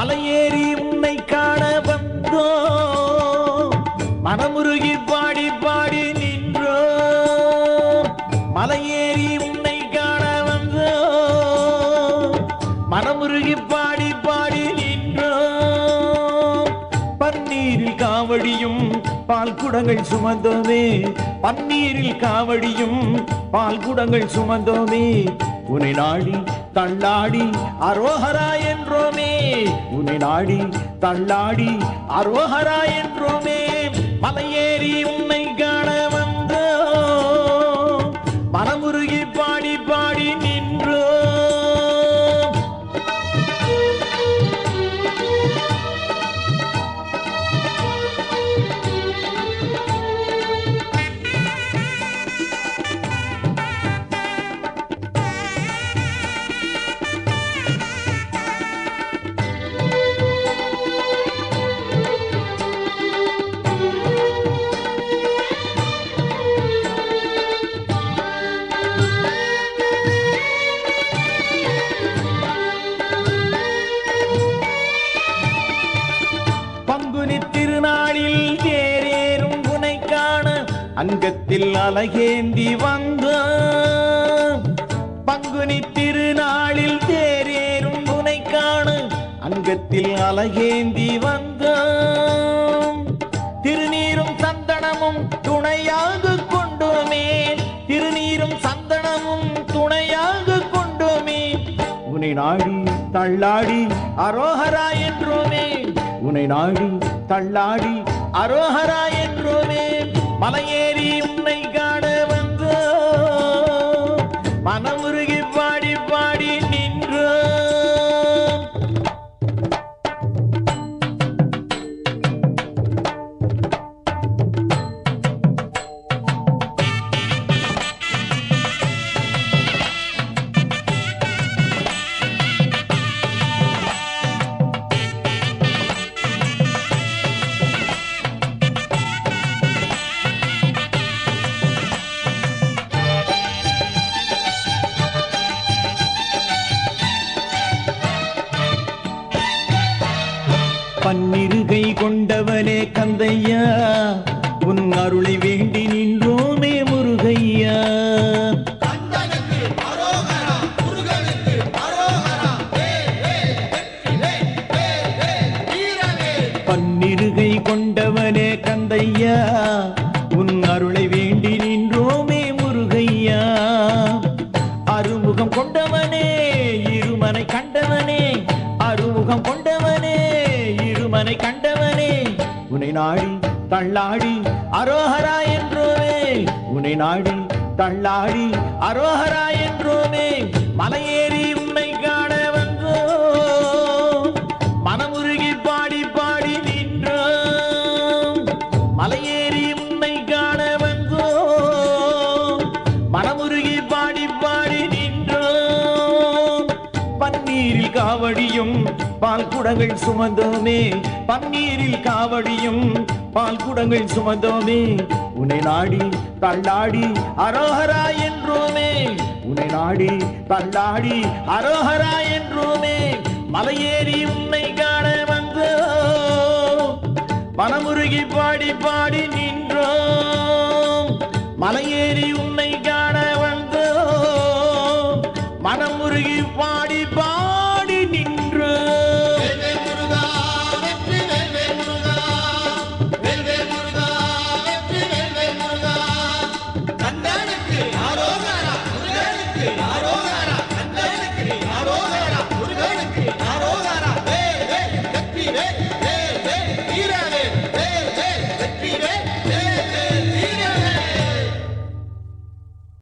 மலையேறி உன்னை காண வந்தோ, மனமுருகி பாடி பாடி நின்றோ. மலையேறி உன்னை காண வந்தோ, மனமுருகி பாடி பாடி நின்றோ. பன்னீரில் காவடியும் பால் குடங்கள் சுமந்தோமே, பன்னீரில் காவடியும் பால் குடங்கள் சுமந்தோமே. உன்னை நாடி தள்ளாடி அரோஹரா என்றோமே, உன்னை நாடி தள்ளாடி அரோஹரா என்றோமே. மலையேறி உன்னை காண வந்தோ, மனமுருகி பாடி பாடி நின்றோ. திருநாளில் தேரேறும் உனை காண அங்கத்தில் அலகேந்தி வந்த, பங்குனி திருநாளில் தேரேறும் உனை காண அங்கத்தில் அலகேந்தி வந்த. திருநீரும் சந்தனமும் துணையாக கொண்டோமே, திருநீரும் சந்தனமும் துணையாக கொண்டோமே. உன்னை நாடி தள்ளாடி அரோஹரா என்றோமே, உன்னை நாடி தள்ளாடி அரோஹரா என்றோமே. மலையேறி உன்னை காண வந்தோ, மனமுருகி பாடி பாடி நின்றோ. பன்னிருகை கொண்டவனே கந்தையா, உன் அருளை வேண்டி நின்றோமே முருகையா. பன்னிருகை கொண்டவனே கந்தையா, உன் அருளை வேண்டி நின்றோமே முருகையா. அருமுகம் கொண்டவனே இருமனை கண்டவனே, அருமுகம் கொண்டவனே இருமனை கண்டவனே. உன்னை நாடி தள்ளாடி அரோஹரா என்றோமே, உன்னை நாடி தள்ளாடி அரோஹரா என்றோமே. மலையேறி உன்னை காண வந்தோ, மனமுருகி பாடி பாடி நின்றோ. மலையேறி உன்னை காண வந்தோ, மனமுருகி பாடி பாடி நின்றோ. பன்னீரில் காவடியும் பால் குடங்கள் சுமந்தோமே, பன்னீரில் காவடியும் பால் குடங்கள் சுமந்தோமே. உன்னை நாடி தள்ளாடி அரோஹரா என்றோமே, உன்னை நாடி தள்ளாடி அரோஹரா என்றோமே. மலையேறி உன்னை காண வந்தோ, மனமுருகி பாடி பாடி நின்றோ. மலையேறி உன்னை காண வந்தோ, மனமுருகி பாடி